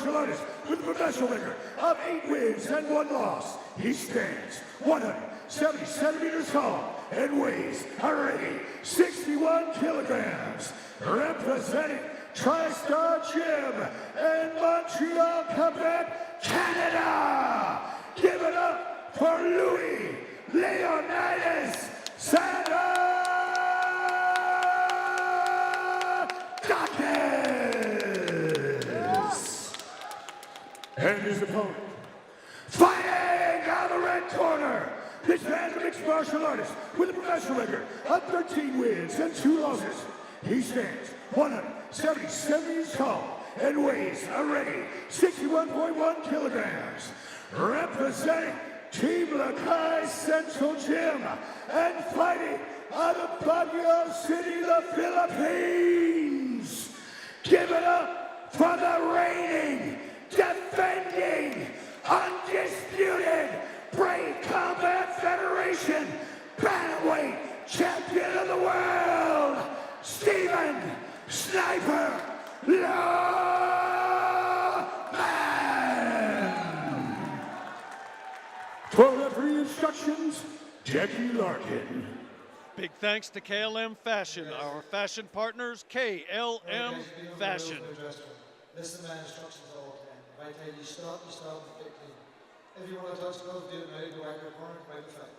martial artist with a professional record of 8 wins and 1 loss. He stands 170 centimeters tall and weighs already 61 kilograms. Representing TriStar Gym in Montreal, Quebec, Canada. Give it up for Louie Sanoudakis. And his opponent, fighting out of the red corner, this man's a mixed martial artist with a professional record of 13 wins and 2 losses. He stands 170 centimeters tall and weighs already 61.1 kilograms. Representing Team Lakai Central Gym and fighting out of Baguio City, the Philippines. Give it up for the reigning, defending, undisputed Brave Combat Federation Bantamweight Champion of the World, Stephen Sniper Loman. For referee instructions, Jackie Larkin. Big thanks to KLM Fashion, our fashion partners, KLM Fashion. Listen to my instructions all the time. Right now, you stop, quickly. If you want to touch gloves, do it now, go back to the corner, come out the fight.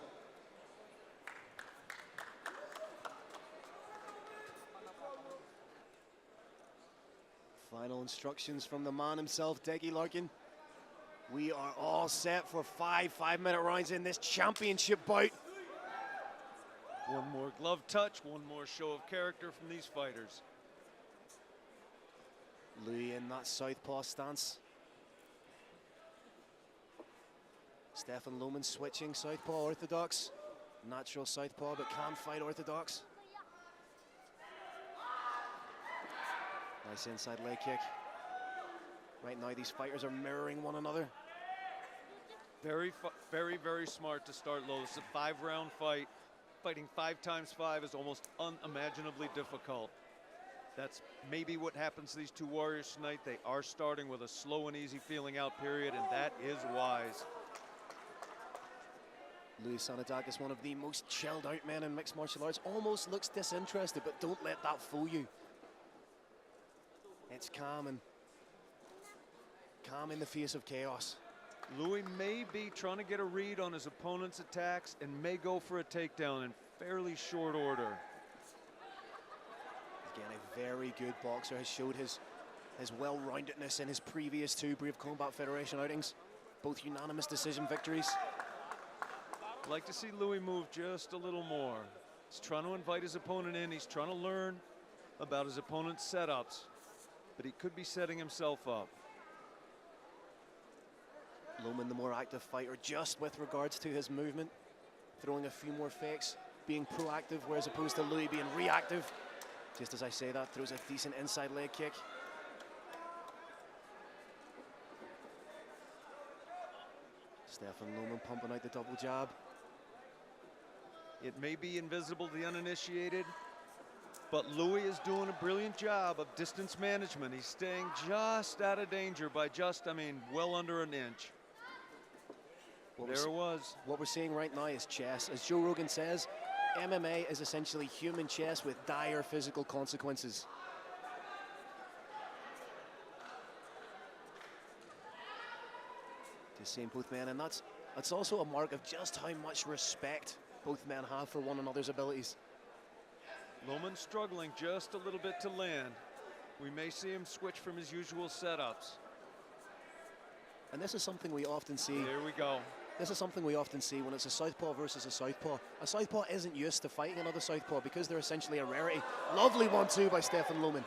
Final instructions from the man himself, Deggy Larkin. We are all set for 5 5-minute rounds in this championship bout. One more glove touch, one more show of character from these fighters. Louie in that southpaw stance. Stefan Loman switching southpaw orthodox. Natural southpaw, but can fight orthodox. Nice inside leg kick. Right now, these fighters are mirroring one another. Very, very smart to start low. It's a 5-round fight. Fighting 5 times 5 is almost unimaginably difficult. That's maybe what happens to these two warriors tonight. They are starting with a slow and easy feeling out period, and that is wise. Louie Sanoudakis, one of the most chilled out men in mixed martial arts, almost looks disinterested, but don't let that fool you. It's calm in the face of chaos. Louie may be trying to get a read on his opponent's attacks and may go for a takedown in fairly short order. Again, a very good boxer, has showed his well-roundedness in his previous 2 Brave Combat Federation outings, both unanimous decision victories. I'd like to see Louie move just a little more. He's trying to invite his opponent in. He's trying to learn about his opponent's setups, but he could be setting himself up. Loman, the more active fighter, just with regards to his movement, throwing a few more fakes, being proactive, whereas opposed to Louie being reactive. Just as I say that, throws a decent inside leg kick. Stefan Loman pumping out the double jab. It may be invisible to the uninitiated, but Louie is doing a brilliant job of distance management. He's staying just out of danger by well under an inch. There it was. What we're seeing right now is chess. As Joe Rogan says, MMA is essentially human chess with dire physical consequences. Just seeing both men, and that's also a mark of just how much respect both men have for one another's abilities. Loman struggling just a little bit to land. We may see him switch from his usual setups. And this is something we often see. There we go. This is something we often see when it's a southpaw versus a southpaw. A southpaw isn't used to fighting another southpaw because they're essentially a rarity. Lovely 1-2 by Stefan Loman.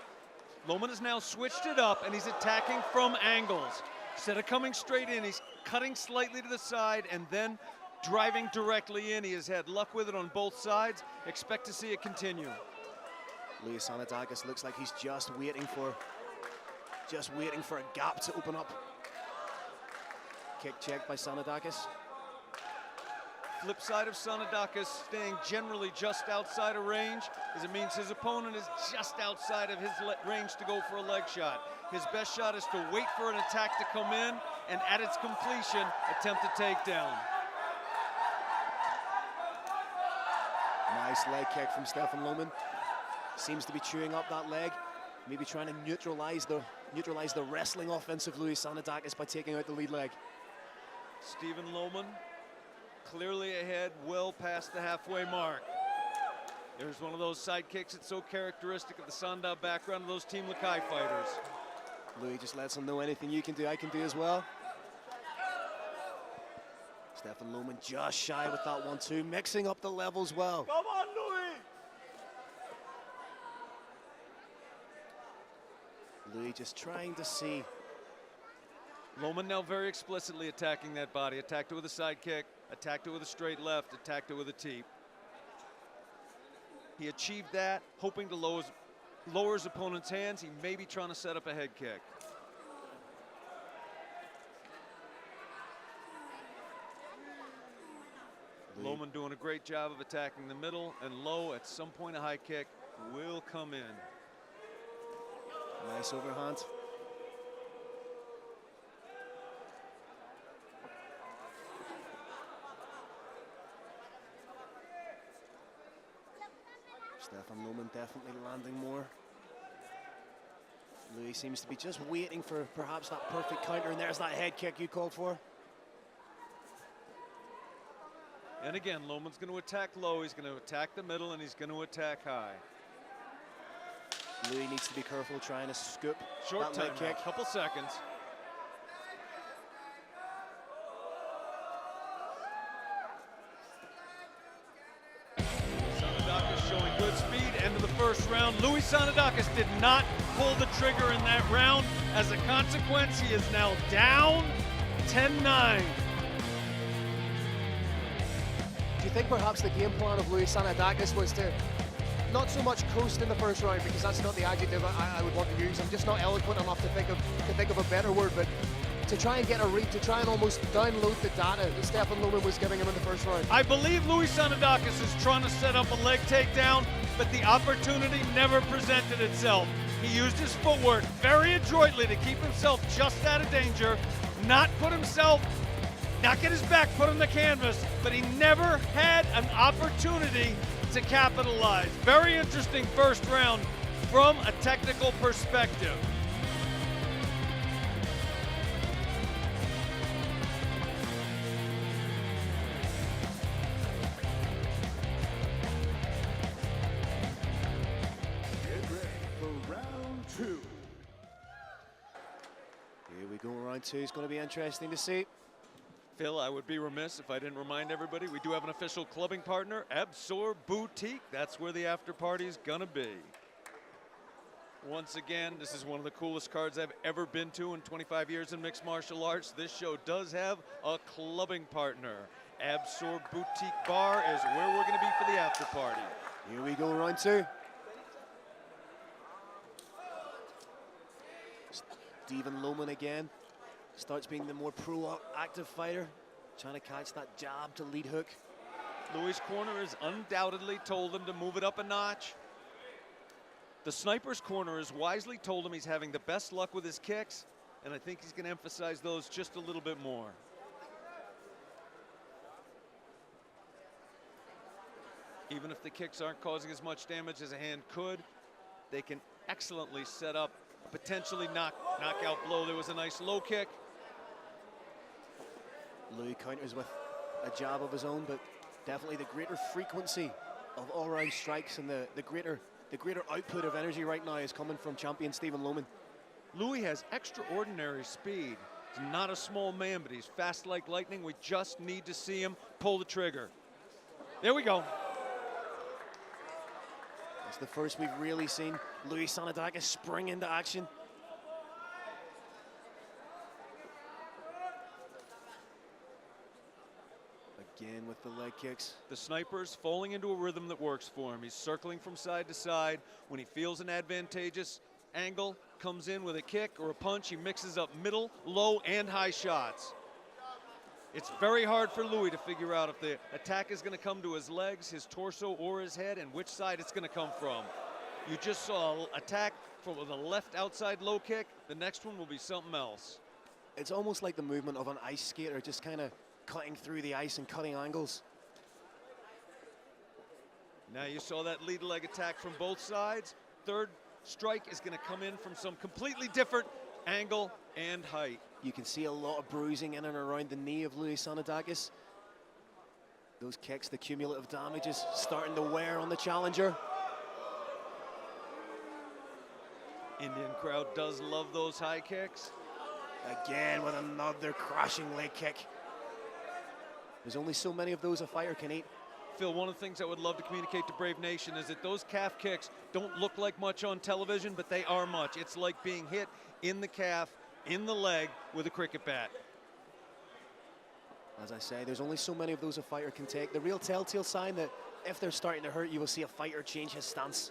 Loman has now switched it up and he's attacking from angles. Instead of coming straight in, he's cutting slightly to the side and then driving directly in. He has had luck with it on both sides. Expect to see it continue. Louie Sanoudakis looks like he's just waiting for a gap to open up. Kick checked by Sanoudakis. flip side of Sanoudakis staying generally just outside of range is it means his opponent is just outside of his range to go for a leg shot. His best shot is to wait for an attack to come in and at its completion, attempt a takedown. Nice leg kick from Stefan Loman. Seems to be chewing up that leg, maybe trying to neutralize the wrestling offense of Louie Sanoudakis by taking out the lead leg. Stephen Loman clearly ahead, well past the halfway mark. There's one of those side kicks that's so characteristic of the Sandow background of those Team Lakai fighters. Louie just lets him know anything you can do, I can do as well. Stefan Loman just shy with that 1-2, mixing up the levels well. Come on, Louie! Louie just trying to see. Loman now very explicitly attacking that body. Attacked it with a side kick, attacked it with a straight left, attacked it with a teep. He achieved that, hoping to lower his opponent's hands. He may be trying to set up a head kick. Loman doing a great job of attacking the middle and low. At some point, a high kick will come in. Nice overhand. Stefan Loman definitely landing more. Louie seems to be just waiting for perhaps that perfect counter, and there's that head kick you called for. And again, Loman's going to attack low, he's going to attack the middle, and he's going to attack high. Louie needs to be careful trying to scoop Short that leg time, kick. couple seconds. Sanoudakis showing good speed. End of the first round. Louie Sanoudakis did not pull the trigger in that round. As a consequence, he is now down 10-9. Do you think perhaps the game plan of Louie Sanoudakis was to not so much coast in the first round, because that's not the adjective I would want to use. I'm just not eloquent enough to think of a better word, but to try and get a read, to try and almost download the data that Stefan Loman was giving him in the first round. I believe Louie Sanoudakis is trying to set up a leg takedown, but the opportunity never presented itself. He used his footwork very adroitly to keep himself just out of danger, not get his back put on the canvas, but he never had an opportunity to capitalize. Very interesting first round from a technical perspective. Get ready for round two. Here we go, round two is going to be interesting to see. Phil, I would be remiss if I didn't remind everybody we do have an official clubbing partner, Absor Boutique. That's where the after party is gonna be. Once again, this is one of the coolest cards I've ever been to in 25 years in mixed martial arts. This show does have a clubbing partner. Absor Boutique Bar is where we're gonna be for the after party. Here we go, round two. Stephen Loman again starts being the more proactive fighter, trying to catch that jab to lead hook. Louie's corner has undoubtedly told him to move it up a notch. The sniper's corner has wisely told him he's having the best luck with his kicks, and I think he's going to emphasize those just a little bit more. Even if the kicks aren't causing as much damage as a hand could, they can excellently set up a potentially knockout blow. There was a nice low kick. Louie counters with a jab of his own, but definitely the greater frequency of all-round strikes and the greater output of energy right now is coming from champion Stephen Loman. Louie has extraordinary speed. He's not a small man, but he's fast like lightning. We just need to see him pull the trigger. There we go. It's the first we've really seen Louie Sanoudakis spring into action. Again with the leg kicks. The sniper's falling into a rhythm that works for him. He's circling from side to side. When he feels an advantageous angle, comes in with a kick or a punch. He mixes up middle, low, and high shots. It's very hard for Louie to figure out if the attack is going to come to his legs, his torso, or his head, and which side it's going to come from. You just saw an attack from the left outside low kick. The next one will be something else. It's almost like the movement of an ice skater, just kind of cutting through the ice and cutting angles. Now you saw that lead leg attack from both sides. Third strike is going to come in from some completely different angle and height. You can see a lot of bruising in and around the knee of Louie Sanoudakis. Those kicks, the cumulative damage is starting to wear on the challenger. Indian crowd does love those high kicks. Again with another crashing leg kick. There's only so many of those a fighter can eat. Phil, one of the things I would love to communicate to Brave Nation is that those calf kicks don't look like much on television, but they are much. It's like being hit in the calf, in the leg with a cricket bat. As I say, there's only so many of those a fighter can take. The real telltale sign that if they're starting to hurt, you will see a fighter change his stance.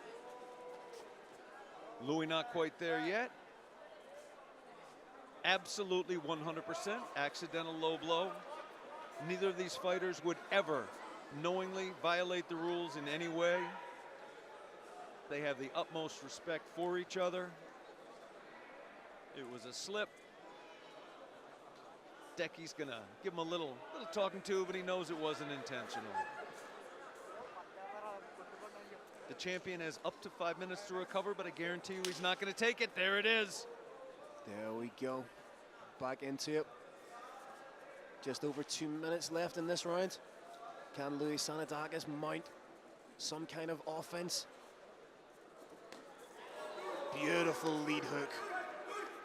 Louie not quite there yet. Absolutely 100% accidental low blow. Neither of these fighters would ever knowingly violate the rules in any way. They have the utmost respect for each other. It was a slip. Decky's gonna give him a little talking to, but he knows it wasn't intentional. The champion has up to 5 minutes to recover, but I guarantee you he's not gonna take it. There it is. There we go. Back into it. Just over 2 minutes left in this round. Can Louie Sanoudakis mount some kind of offense? Beautiful lead hook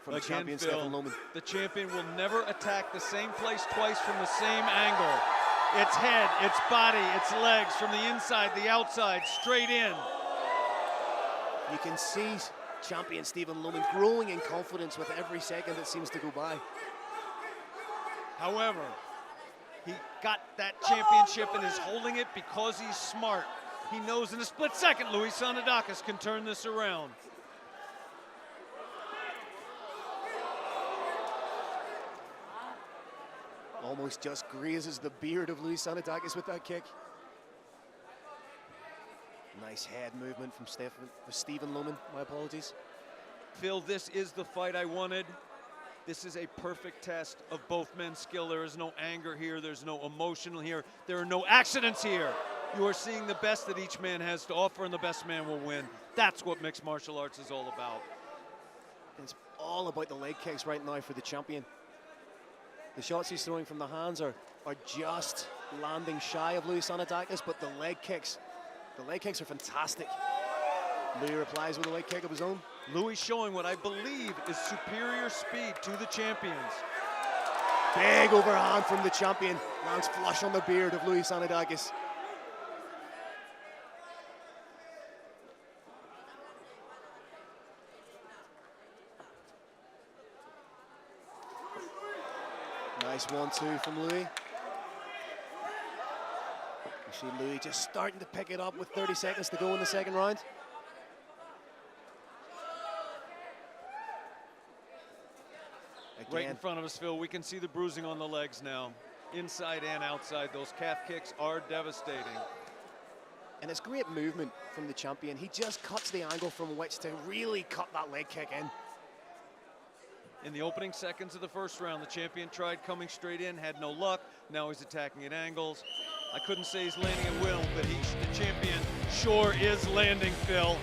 from Again, champion Phil, Stephen Loman. the champion will never attack the same place twice from the same angle. It's head, it's body, it's legs, from the inside, the outside, straight in. You can see champion Stephen Loman growing in confidence with every second that seems to go by. However, he got that championship and is holding it because he's smart. He knows in a split second Louie Sanoudakis can turn this around. Almost just grazes the beard of Louie Sanoudakis with that kick. Nice head movement from Stephen Loman, my apologies. Phil, this is the fight I wanted. This is a perfect test of both men's skill. There is no anger here. There's no emotional here. There are no accidents here. You are seeing the best that each man has to offer, and the best man will win. That's what mixed martial arts is all about. It's all about the leg kicks right now for the champion. The shots he's throwing from the hands are just landing shy of Louie Sanoudakis, but the leg kicks are fantastic. Louie replies with a leg kick of his own. Louie showing what I believe is superior speed to the champions. Big overhand from the champion. Lands flush on the beard of Louie Sanoudakis. Nice 1-2 from Louie. You see Louie just starting to pick it up with 30 seconds to go in the second round. Right in front of us, Phil, we can see the bruising on the legs now. Inside and outside, those calf kicks are devastating. And it's great movement from the champion. He just cuts the angle from which to really cut that leg kick in. In the opening seconds of the first round, the champion tried coming straight in, had no luck. Now he's attacking at angles. I couldn't say he's landing at will, but the champion sure is landing, Phil.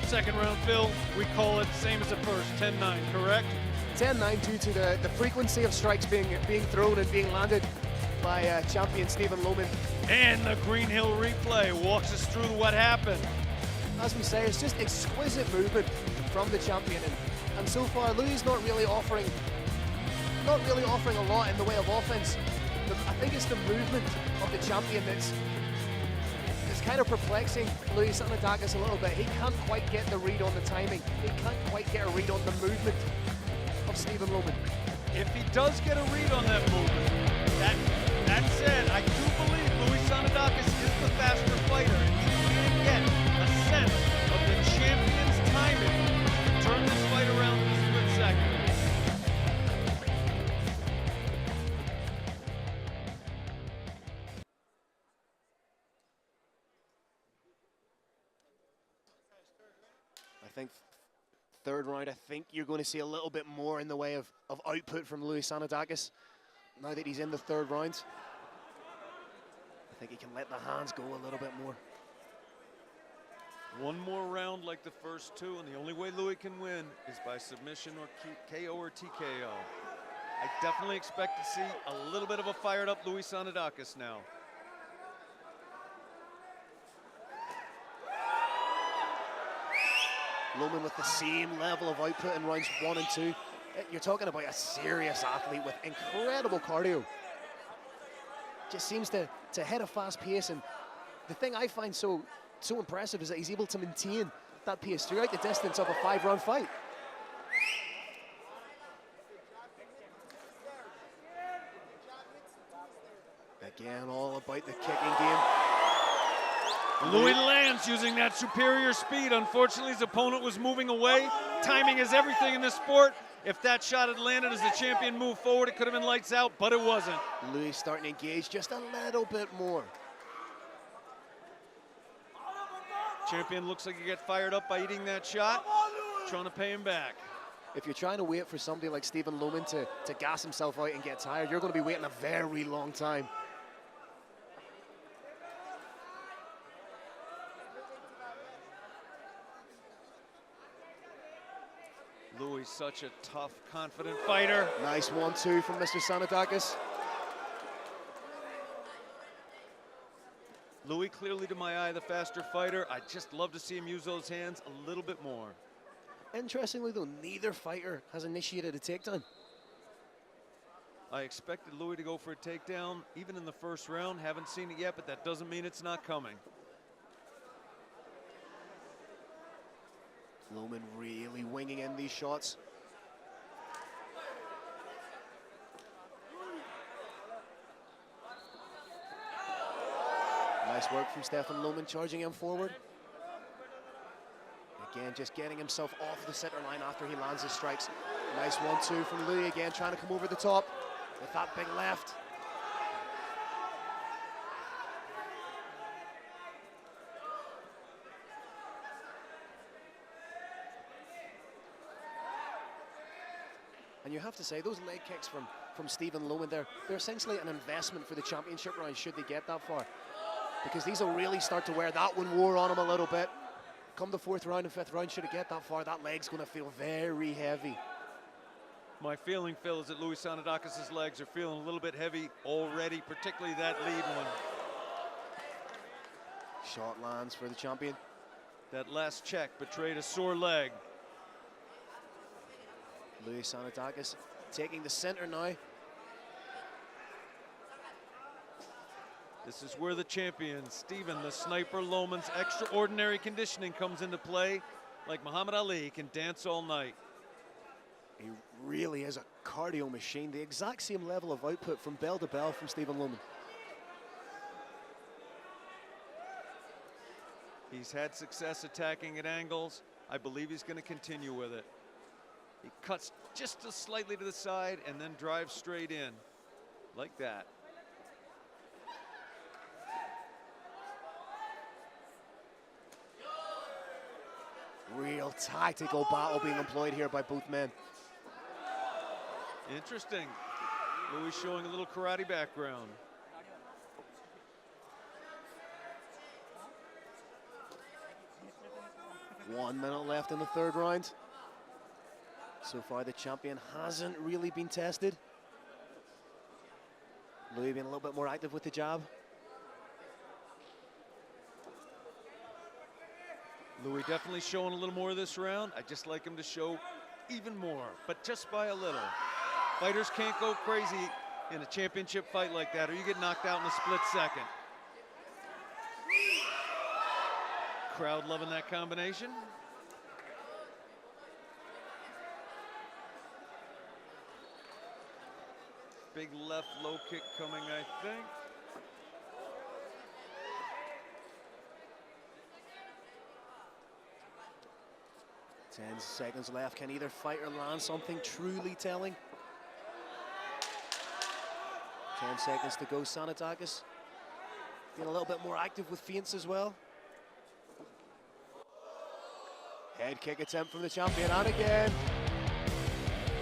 Second round, Phil, we call it same as the first, 10-9, correct? 10-9 due to the frequency of strikes being thrown and being landed by champion Stephen Loman. And the Green Hill replay walks us through what happened. As we say, it's just exquisite movement from the champion, and so far Louie's not really offering a lot in the way of offense. I think it's the movement of the champion that's kind of perplexing Louie Sanoudakis a little bit. He can't quite get the read on the timing. He can't quite get a read on the movement of Stephen Loman. If he does get a read on that movement, that said, I do believe Louie Sanoudakis is the faster fighter, and he can get a sense of the champion's timing to turn this fight around in a split second. think third round, I think you're going to see a little bit more in the way of output from Louie Sanoudakis now that he's in the third round. I think he can let the hands go a little bit more. One more round like the first two, and the only way Louie can win is by submission or KO or TKO. I definitely expect to see a little bit of a fired up Louie Sanoudakis now. Loman with the same level of output in rounds 1 and 2. You're talking about a serious athlete with incredible cardio. Just seems to hit a fast pace, and the thing I find so impressive is that he's able to maintain that pace throughout the distance of a 5-round fight. Again, all about the kicking game. Louie lands using that superior speed. Unfortunately, his opponent was moving away. Timing is everything in this sport. If that shot had landed as the champion moved forward, it could have been lights out, but it wasn't. Louie starting to engage just a little bit more. Champion looks like he get fired up by eating that shot, trying to pay him back. If you're trying to wait for somebody like Stephen Loman to gas himself out and get tired, you're going to be waiting a very long time. Louie, such a tough, confident fighter. Nice 1-2 from Mr. Sanoudakis. Louie, clearly to my eye, the faster fighter. I'd just love to see him use those hands a little bit more. Interestingly though, neither fighter has initiated a takedown. I expected Louie to go for a takedown, even in the first round. Haven't seen it yet, but that doesn't mean it's not coming. Loman really winging in these shots. Nice work from Stephen Loman, charging him forward. Again, just getting himself off the center line after he lands his strikes. Nice 1-2 from Louie, again trying to come over the top with that big left. And you have to say, those leg kicks from Stephen Loman, they're essentially an investment for the championship round should they get that far. Because these will really start to wear that one wore on him a little bit. Come the 4th round and 5th round, should it get that far, that leg's going to feel very heavy. My feeling, Phil, is that Louie Sanoudakis' legs are feeling a little bit heavy already, particularly that lead one. Shot lands for the champion. That last check betrayed a sore leg. Louie Sanoudakis taking the center now. This is where the champion, Stephen the Sniper Loman's extraordinary conditioning comes into play. Like Muhammad Ali, can dance all night. He really is a cardio machine. The exact same level of output from bell to bell from Stephen Loman. He's had success attacking at angles. I believe he's going to continue with it. He cuts just slightly to the side and then drives straight in, like that. Real tactical battle being employed here by both men. Interesting. Louie showing a little karate background. One minute left in the 3rd round. So far, the champion hasn't really been tested. Louie being a little bit more active with the jab. Louie definitely showing a little more this round. I'd just like him to show even more, but just by a little. Fighters can't go crazy in a championship fight like that, or you get knocked out in a split second. Crowd loving that combination. Big left low kick coming, I think. Ten seconds left. Can either fighter land something truly telling? 10 seconds to go. Sanoudakis being a little bit more active with feints as well. Head kick attempt from the champion, and again.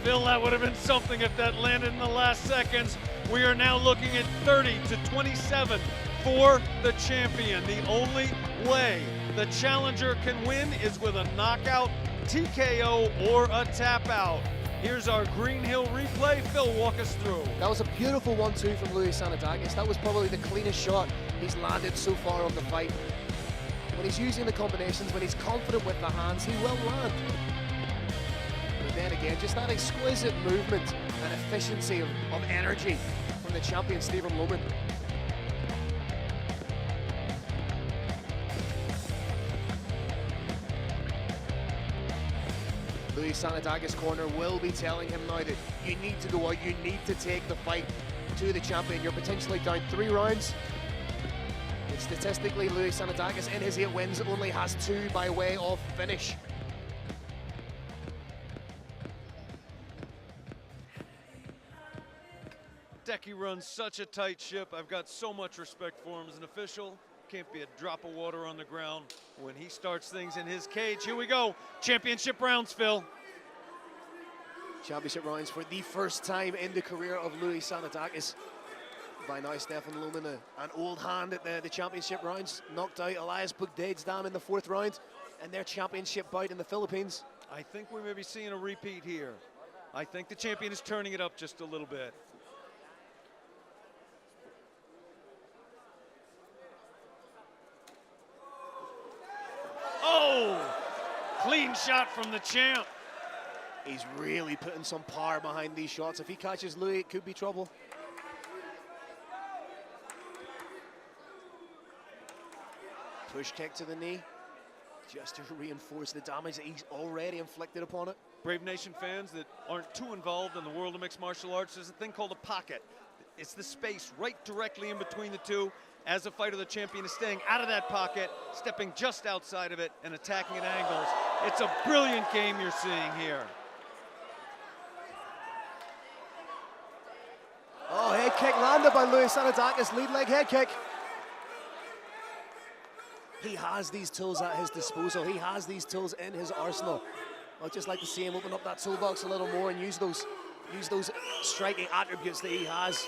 Phil, that would have been something if that landed in the last seconds. We are now looking at 30-27 for the champion. The only way the challenger can win is with a knockout, TKO, or a tap out. Here's our Green Hill replay. Phil, walk us through. That was a beautiful 1-2 from Louie Sanoudakis. That was probably the cleanest shot he's landed so far of the fight. When he's using the combinations, when he's confident with the hands, he will land. But then again, just that exquisite movement and efficiency of energy from the champion, Stephen Loman. Louie Sanoudakis' corner will be telling him now that you need to go out, you need to take the fight to the champion. You're potentially down 3 rounds. And statistically, Louie Sanoudakis in his 8 wins only has 2 by way of finish. Decky runs such a tight ship. I've got so much respect for him as an official. Can't be a drop of water on the ground when he starts things in his cage. Here we go. Championship rounds, Phil. Championship rounds for the first time in the career of Louie Sanoudakis. By now, Stefan Loman, an old hand at the championship rounds, knocked out Elias Bugdaidsdam in the 4th round in their championship bout in the Philippines. I think we may be seeing a repeat here. I think the champion is turning it up just a little bit. Oh, clean shot from the champ. He's really putting some power behind these shots. If he catches Louie, it could be trouble. Push kick to the knee, just to reinforce the damage that he's already inflicted upon it. Brave Nation fans that aren't too involved in the world of mixed martial arts, there's a thing called a pocket. It's the space right directly in between the two. As a fighter, the champion is staying out of that pocket, stepping just outside of it and attacking at angles. It's a brilliant game you're seeing here. Oh, head kick landed by Louie Sanoudakis, lead leg head kick. He has these tools at his disposal. He has these tools in his arsenal. I'd just like to see him open up that toolbox a little more and use those striking attributes that he has.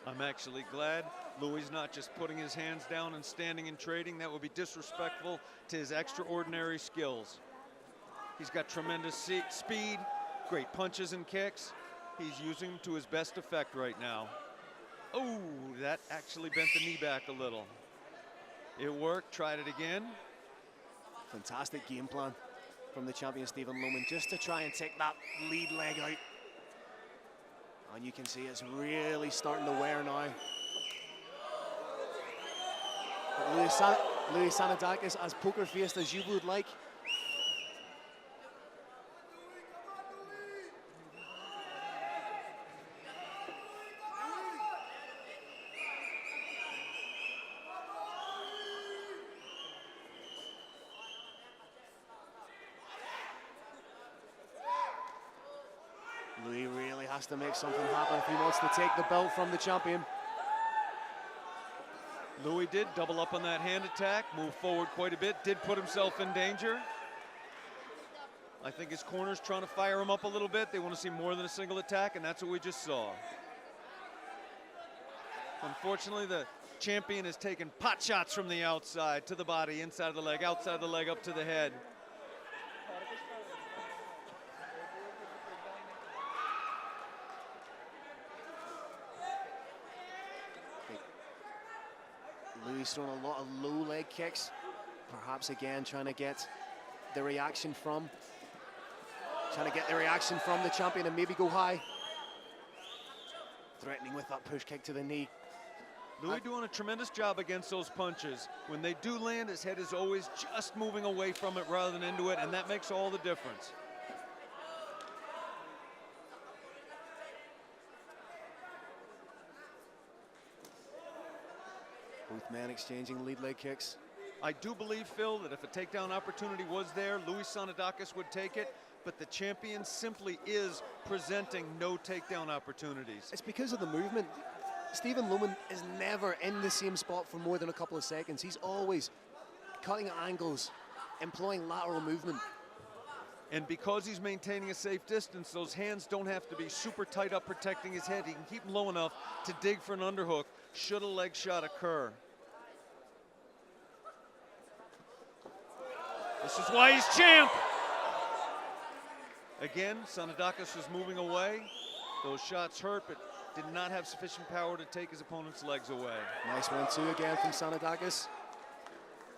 I'm actually glad Louie's not just putting his hands down and standing and trading. That would be disrespectful to his extraordinary skills. He's got tremendous speed, great punches and kicks. He's using them to his best effect right now. Oh, that actually bent the knee back a little. It worked, tried it again. Fantastic game plan from the champion Stephen Loman, just to try and take that lead leg out. And you can see it's really starting to wear now. Louie Sanoudakis, as poker-faced as you would like. Louie really has to make something happen if he wants to take the belt from the champion. Louie did double up on that hand attack, move forward quite a bit, did put himself in danger. I think his corner's trying to fire him up a little bit. They want to see more than a single attack, and that's what we just saw. Unfortunately, the champion has taken pot shots from the outside to the body, inside of the leg, outside the leg, up to the head. Louie's thrown a lot of low leg kicks, perhaps again trying to get the reaction from the champion and maybe go high. Threatening with that push kick to the knee. Louie doing a tremendous job against those punches. When they do land, his head is always just moving away from it rather than into it, and that makes all the difference. Both men exchanging lead leg kicks. I do believe, Phil, that if a takedown opportunity was there, Louie Sanoudakis would take it. but the champion simply is presenting no takedown opportunities. It's because of the movement. Stephen Loman is never in the same spot for more than a couple of seconds. He's always cutting at angles, employing lateral movement. And because he's maintaining a safe distance, those hands don't have to be super tight up protecting his head. He can keep them low enough to dig for an underhook should a leg shot occur. This is why he's champ. Again, Sanoudakis was moving away. Those shots hurt, but did not have sufficient power to take his opponent's legs away. Nice 1-2 again from Sanoudakis.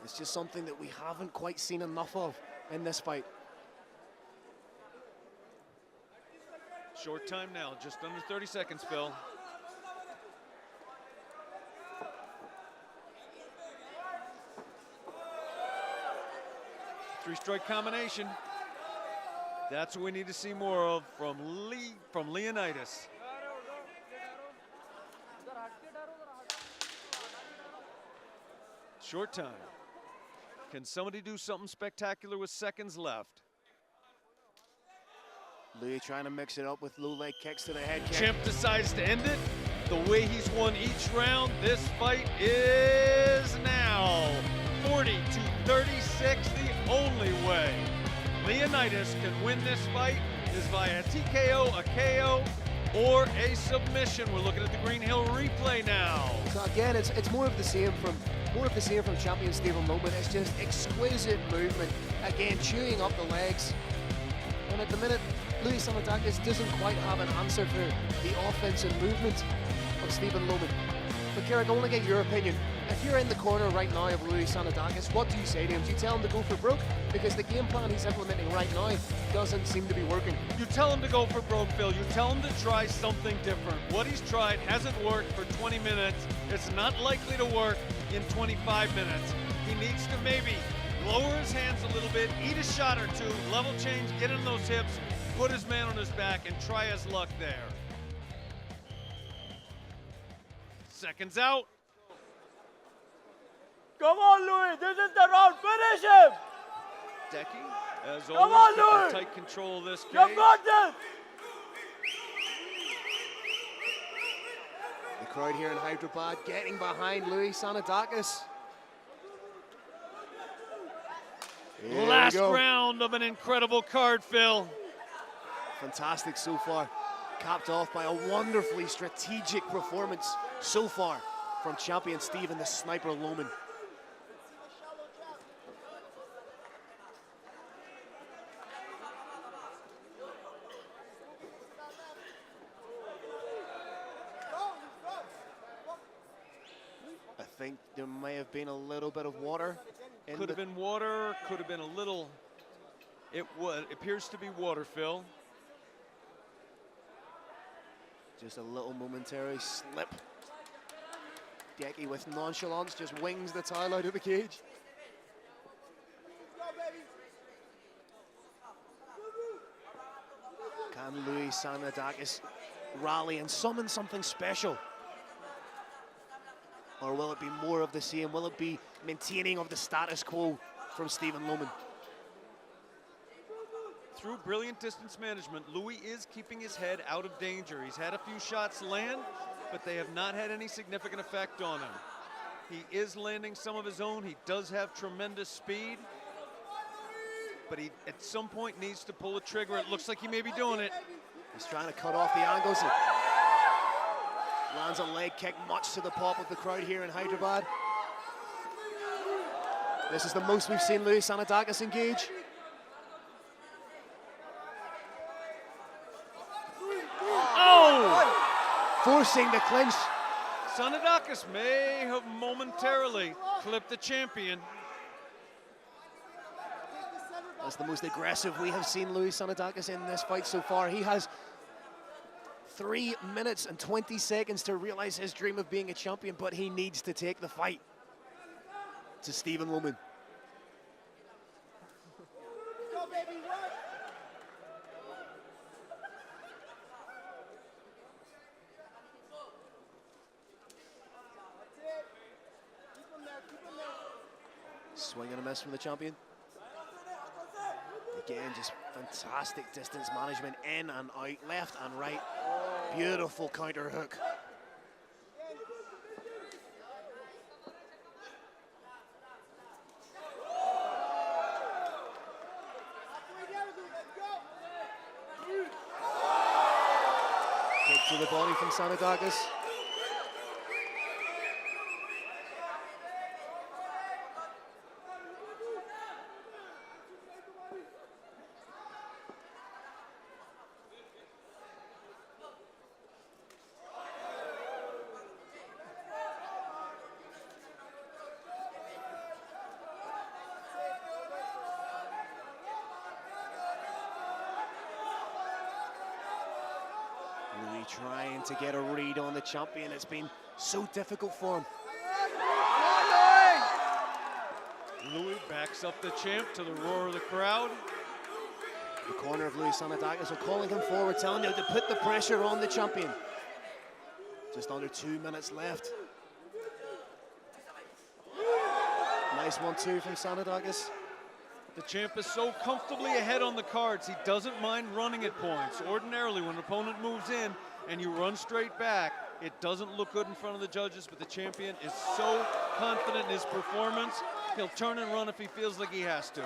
It's just something that we haven't quite seen enough of in this fight. Short time now, just under 30 seconds, Phil. Three-strike combination. That's what we need to see more of from Leonidas. Short time. Can somebody do something spectacular with seconds left? Louie trying to mix it up with low leg kicks to the head kick. Champ decides to end it. The way he's won each round, this fight is now 40-36, the only way Leonidas can win this fight is via TKO, a KO, or a submission. We're looking at the Green Hill replay now. So again, it's more of the same from champion Stephen Loman. It's just exquisite movement. Again, chewing up the legs. And at the minute, Louie Sanoudakis doesn't quite have an answer for the offensive movement of Stephen Loman. But Kieran, I want to get your opinion. If you're in the corner right now of Louie Sanoudakis, what do you say to him? Do you tell him to go for broke? Because the game plan he's implementing right now doesn't seem to be working. You tell him to go for broke, Phil. You tell him to try something different. What he's tried hasn't worked for 20 minutes. It's not likely to work in 25 minutes. He needs to maybe lower his hands a little bit, eat a shot or two, level change, get in those hips, put his man on his back, and try his luck there. Seconds out. Come on, Louie, this is the round, finish him! Decky, as Come always, on, keeping Louie! tight control of this cage. You got this! The crowd here in Hyderabad getting behind Louie Sanoudakis. Here we Last go. round of an incredible card, Phil. Fantastic so far. Capped off by a wonderfully strategic performance so far from champion Stephen the Sniper Loman. I think there may have been a little bit of water. Could have been water, could have been a little. It appears to be water, Phil. Just a little momentary slip. Decky with nonchalance just wings the tile out of the cage. Can Louie Sanoudakis rally and summon something special? Or will it be more of the same? Will it be maintaining of the status quo from Stephen Loman? Through brilliant distance management, Louie is keeping his head out of danger. He's had a few shots land, but they have not had any significant effect on him. He is landing some of his own. He does have tremendous speed, but he at some point needs to pull a trigger. It looks like he may be doing it. He's trying to cut off the angles. Lands a leg kick, much to the pop of the crowd here in Hyderabad. This is the most we've seen Louie Sanoudakis engage. Oh! Forcing the clinch. Sanoudakis may have momentarily clipped the champion. That's the most aggressive we have seen Louie Sanoudakis in this fight so far. He has 3 minutes and 20 seconds to realize his dream of being a champion, but he needs to take the fight to Stephen Loman. Swing and a miss from the champion. The Again, just fantastic distance management, in and out, left and right. Beautiful counter hook. Kick to the body from Sanoudakis. Louie trying to get a read on the champion. It's been so difficult for him. Louie backs up the champ to the roar of the crowd. The corner of Louie Sanoudakis are calling him forward, telling him to put the pressure on the champion. Just under 2 minutes left. Nice 1-2 from Sanoudakis. The champ is so comfortably ahead on the cards, he doesn't mind running at points. Ordinarily, when an opponent moves in and you run straight back, it doesn't look good in front of the judges, but the champion is so confident in his performance, he'll turn and run if he feels like he has to.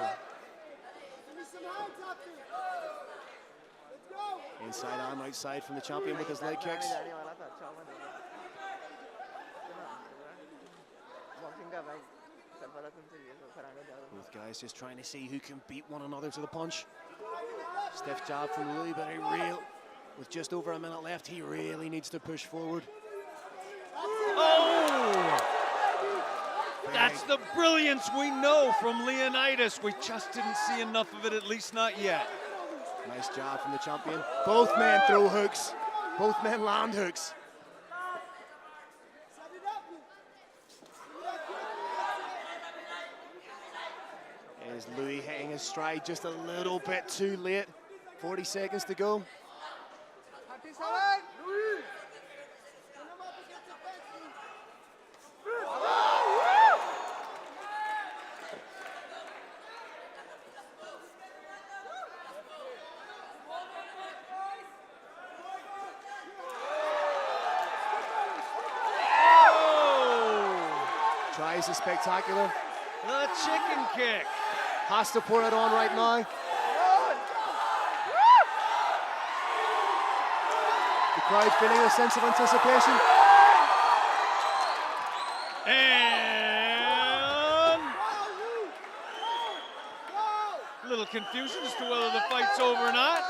Inside and outside from the champion with his leg kicks. Both guys just trying to see who can beat one another to the punch. Stiff jab from Louie, but with just over a minute left, he really needs to push forward. Oh! That's the brilliance we know from Leonidas. We just didn't see enough of it, at least not yet. Nice jab from the champion. Both men throw hooks. Both men land hooks. Is Louie hitting his stride just a little bit too late? 40 seconds to go. Tries the spectacular. The chicken kick. Has to pour it on right now. The crowd feeling a sense of anticipation. And a little confusion as to whether the fight's over or not.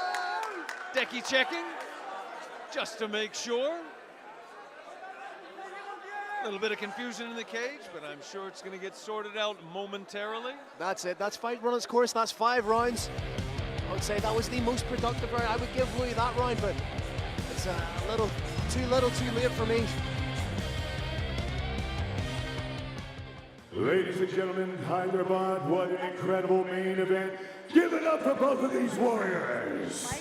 Decky checking just to make sure. A little bit of confusion in the cage, but I'm sure it's going to get sorted out momentarily. That's it. That's fight run its course. That's 5 rounds. I would say that was the most productive round. I would give Louie that round, but it's a little too late for me. Ladies and gentlemen, Hyderabad, what an incredible main event. Give it up for both of these warriors.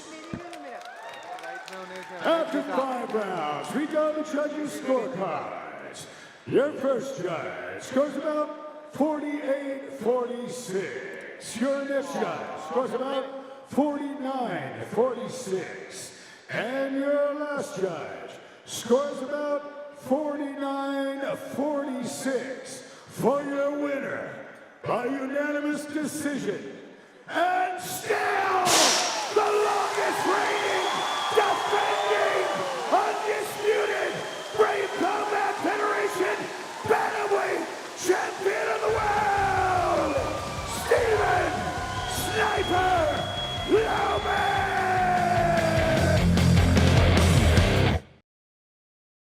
After 5 rounds, we got the judges' scorecards. Your first judge scores about 48-46. Your next judge scores about 49-46. And your last judge scores about 49-46 for your winner by unanimous decision and stand.